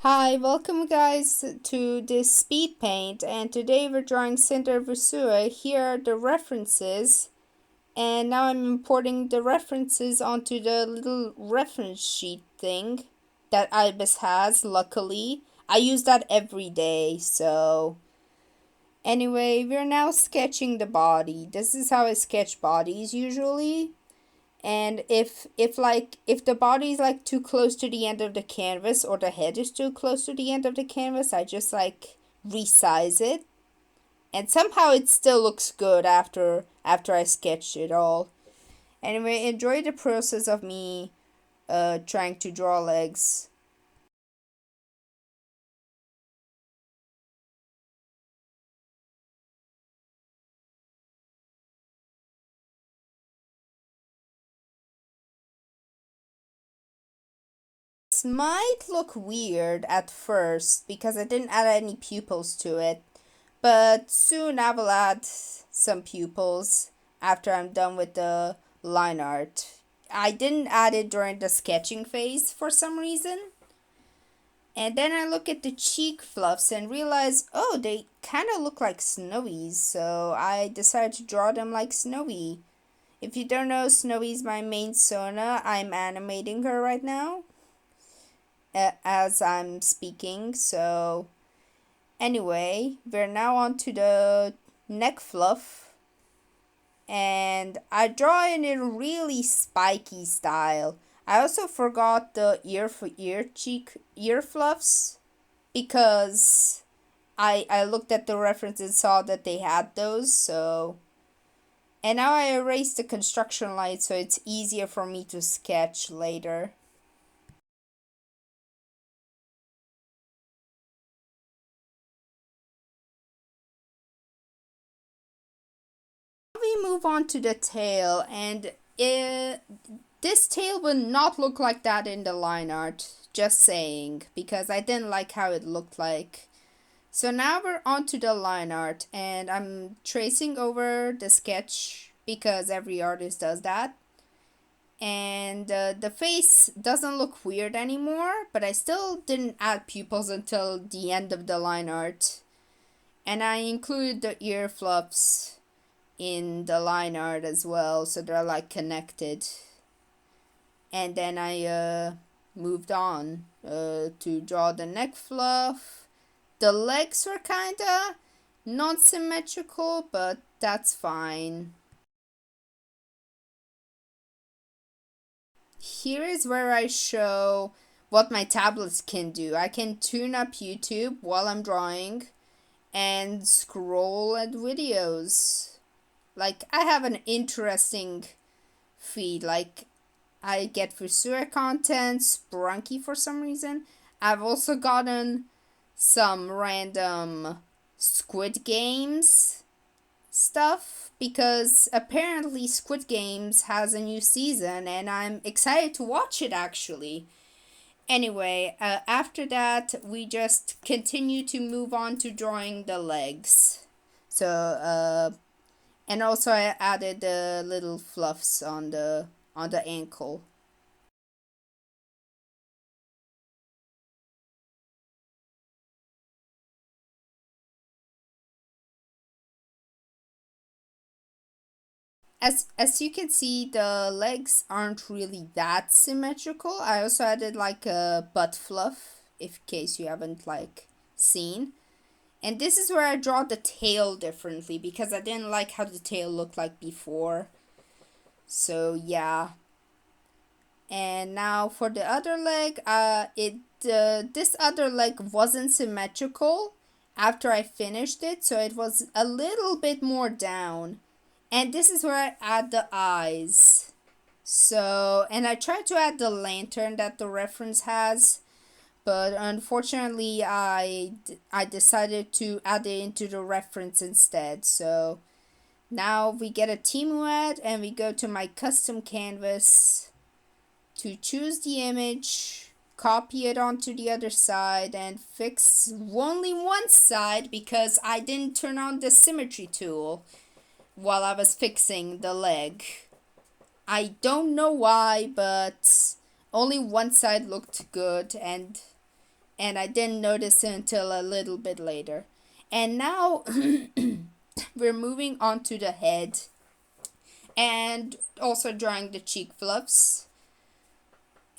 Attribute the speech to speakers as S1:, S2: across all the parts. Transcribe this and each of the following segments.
S1: Hi, welcome guys to this speed paint, and today we're drawing CinderWCUE. Here are the references, and now I'm importing the references onto the little reference sheet thing that Ibis has, luckily. I use that every day, so... Anyway, we're now sketching the body. This is how I sketch bodies usually. And if the body is like too close to the end of the canvas, or the head is too close to the end of the canvas, I just like resize it, and somehow it still looks good after I sketched it all. Anyway, enjoy the process of me trying to draw legs. This might look weird at first because I didn't add any pupils to it, but soon I will add some pupils after I'm done with the line art. I didn't add it during the sketching phase for some reason. And then I look at the cheek fluffs and realize, oh, they kind of look like Snowy's, so I decided to draw them like Snowy. If you don't know, Snowy's my main Sona. I'm animating her right now as I'm speaking, so anyway, we're now on to the neck fluff, and I draw in a really spiky style. I also forgot the ear fluffs because I looked at the reference and saw that they had those, so... And now I erased the construction light so it's easier for me to sketch later. We move on to the tail, and this tail will not look like that in the line art, just saying, because I didn't like how it looked like. So now we're on to the line art, and I'm tracing over the sketch because every artist does that. And the face doesn't look weird anymore, but I still didn't add pupils until the end of the line art. And I included the ear fluffs in the line art as well, so they're like connected. And then I moved on to draw the neck fluff. The legs were kinda non-symmetrical, but that's fine. Here is where I show what my tablets can do. I can tune up YouTube while I'm drawing and scroll at videos. Like, I have an interesting feed. Like, I get Fusura content, Sprunky for some reason. I've also gotten some random Squid Games stuff because apparently Squid Games has a new season and I'm excited to watch it actually. Anyway, after that we just continue to move on to drawing the legs. So and also I added the little fluffs on the ankle. As you can see, the legs aren't really that symmetrical. I also added like a butt fluff, if case you haven't like seen. And this is where I draw the tail differently because I didn't like how the tail looked like before. So yeah. And now for the other leg, this other leg wasn't symmetrical after I finished it, so it was a little bit more down. And this is where I add the eyes. So, and I tried to add the lantern that the reference has, but unfortunately I decided to add it into the reference instead. So now we get a Timuad and we go to my custom canvas to choose the image, copy it onto the other side, and fix only one side because I didn't turn on the symmetry tool while I was fixing the leg. I don't know why, but only one side looked good, and and I didn't notice it until a little bit later. And now we're moving on to the head and also drawing the cheek fluffs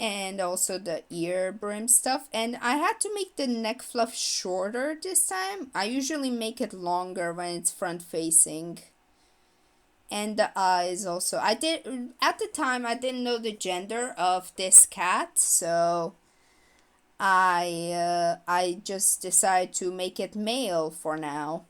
S1: and also the ear brim stuff. And I had to make the neck fluff shorter this time. I usually make it longer when it's front facing. And the eyes also. I did at the time I didn't know the gender of this cat, so I just decided to make it male for now.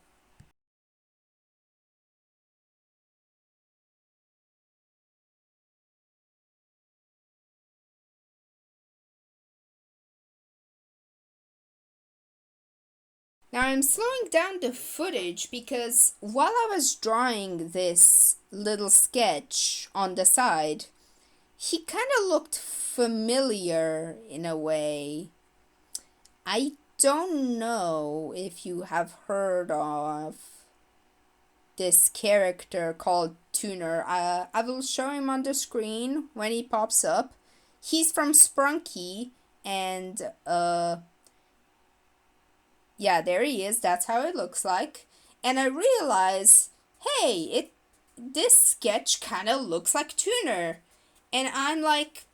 S1: Now I'm slowing down the footage because while I was drawing this little sketch on the side, he kind of looked familiar in a way. I don't know if you have heard of this character called Tuner. I will show him on the screen when he pops up. He's from Sprunky, and yeah, there he is. That's how it looks like. And I realize, hey, this sketch kind of looks like Tuner. And I'm like,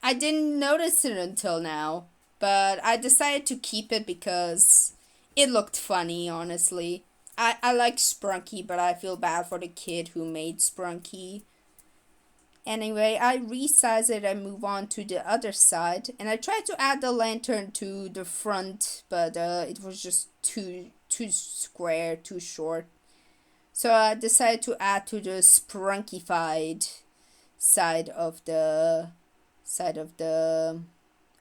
S1: I didn't notice it until now, but I decided to keep it because it looked funny, honestly. I like Sprunky, but I feel bad for the kid who made Sprunky. Anyway, I resize it and move on to the other side. And I tried to add the lantern to the front, but it was just too square, too short. So I decided to add to the sprunkified side of the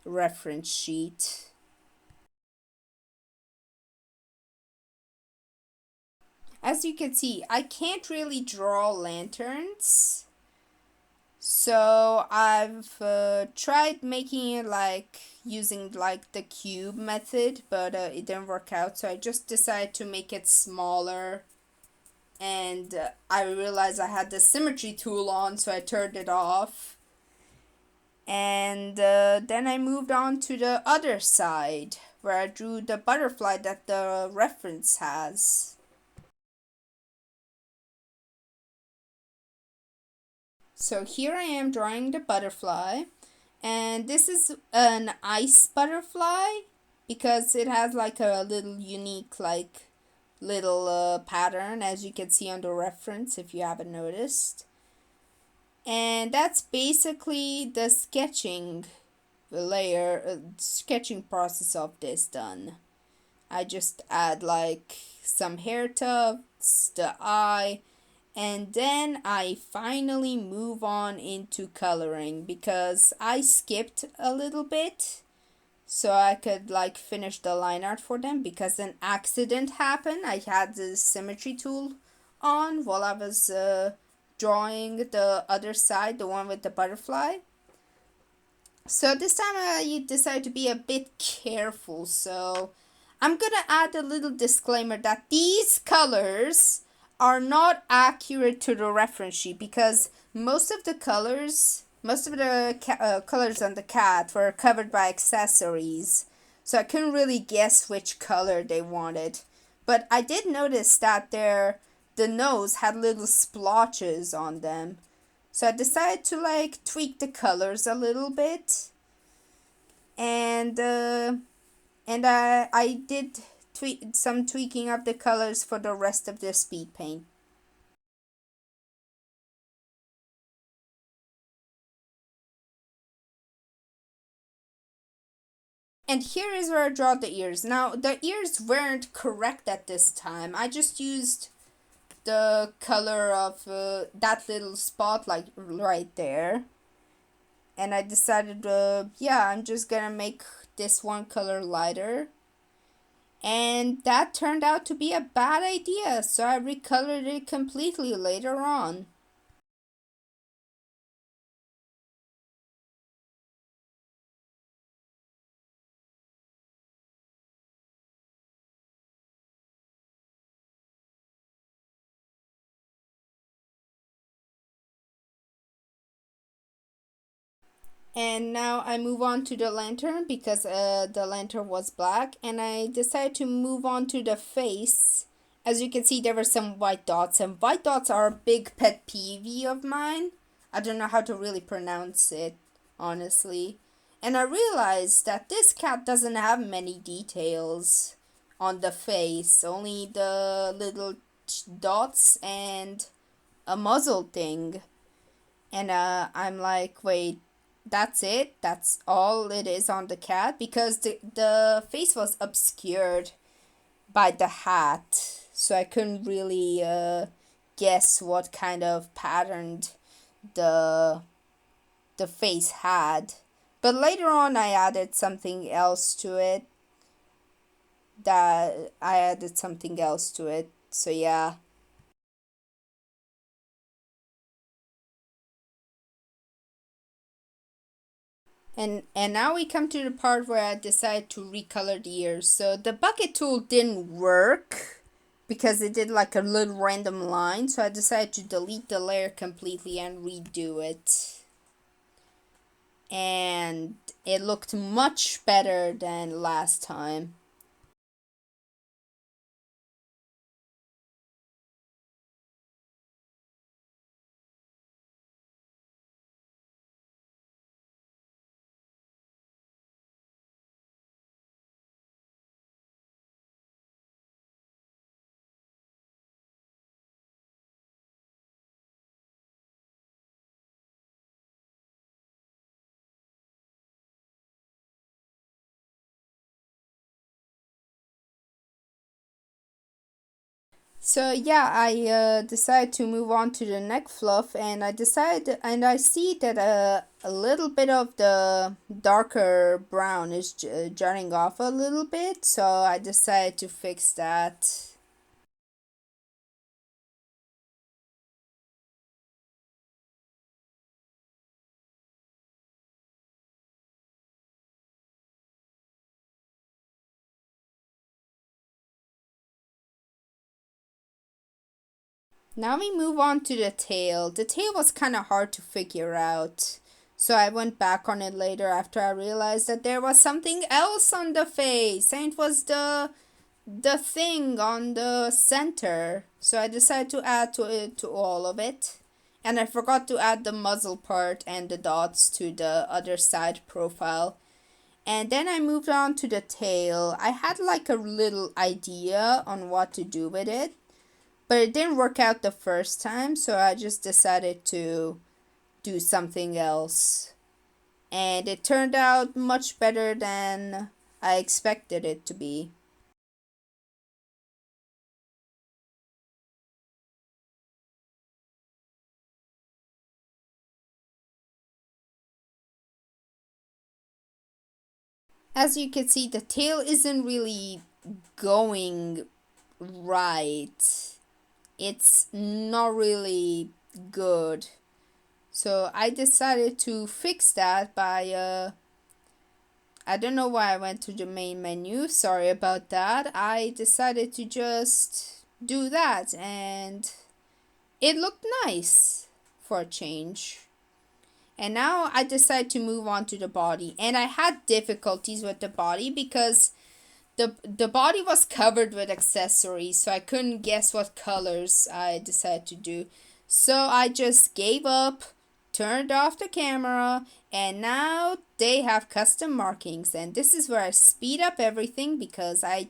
S1: reference sheet. As you can see, I can't really draw lanterns. So I've tried making it like using like the cube method, but it didn't work out. So I just decided to make it smaller. And I realized I had the symmetry tool on, so I turned it off. And then I moved on to the other side where I drew the butterfly that the reference has. So here I am drawing the butterfly, and this is an ice butterfly because it has like a little unique like little pattern, as you can see on the reference if you haven't noticed. And that's basically the sketching layer, sketching process of this done. I just add like some hair tufts, the eye, and then I finally move on into coloring because I skipped a little bit so I could like finish the line art for them because an accident happened. I had the symmetry tool on while I was drawing the other side, the one with the butterfly. So this time I decided to be a bit careful, so I'm gonna add a little disclaimer that these colors are not accurate to the reference sheet because most of the colors on the cat were covered by accessories, so I couldn't really guess which color they wanted. But I did notice that the nose had little splotches on them. So I decided to like tweak the colors a little bit, and I did some tweaking of the colors for the rest of the speed paint. And here is where I draw the ears. Now the ears weren't correct at this time. I just used the color of that little spot like right there. And I decided, yeah, I'm just gonna make this one color lighter. And that turned out to be a bad idea, so I recolored it completely later on. And now I move on to the lantern because the lantern was black, and I decided to move on to the face. As you can see, there were some white dots, and white dots are a big pet peeve of mine. I don't know how to really pronounce it, honestly. And I realized that this cat doesn't have many details on the face, only the little dots and a muzzle thing. And I'm like, wait, that's it? That's all it is on the cat? Because the face was obscured by the hat, so I couldn't really guess what kind of pattern the the face had. But later on I added something else to it. So yeah. And now we come to the part where I decide to recolor the ears. So the bucket tool didn't work because it did like a little random line. So I decided to delete the layer completely and redo it. And it looked much better than last time. So yeah, I decided to move on to the neck fluff, and I see that a little bit of the darker brown is jutting off a little bit, so I decided to fix that. Now we move on to the tail. The tail was kind of hard to figure out. So I went back on it later after I realized that there was something else on the face, and it was the thing on the center. So I decided to add to all of it. And I forgot to add the muzzle part and the dots to the other side profile. And then I moved on to the tail. I had like a little idea on what to do with it, but it didn't work out the first time, so I just decided to do something else. And it turned out much better than I expected it to be. As you can see, the tail isn't really going right. It's not really good. So I decided to fix that by I don't know why I went to the main menu. Sorry about that. I decided to just do that, and it looked nice for a change. And now I decided to move on to the body. And I had difficulties with the body because the body was covered with accessories, so I couldn't guess what colors I decided to do. So I just gave up, turned off the camera, and now they have custom markings. And this is where I speed up everything because I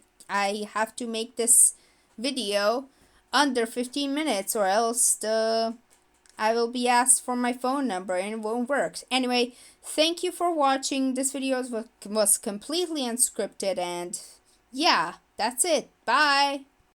S1: have to make this video under 15 minutes, or else I will be asked for my phone number and it won't work. Anyway, thank you for watching. This video was completely unscripted, and yeah, that's it. Bye.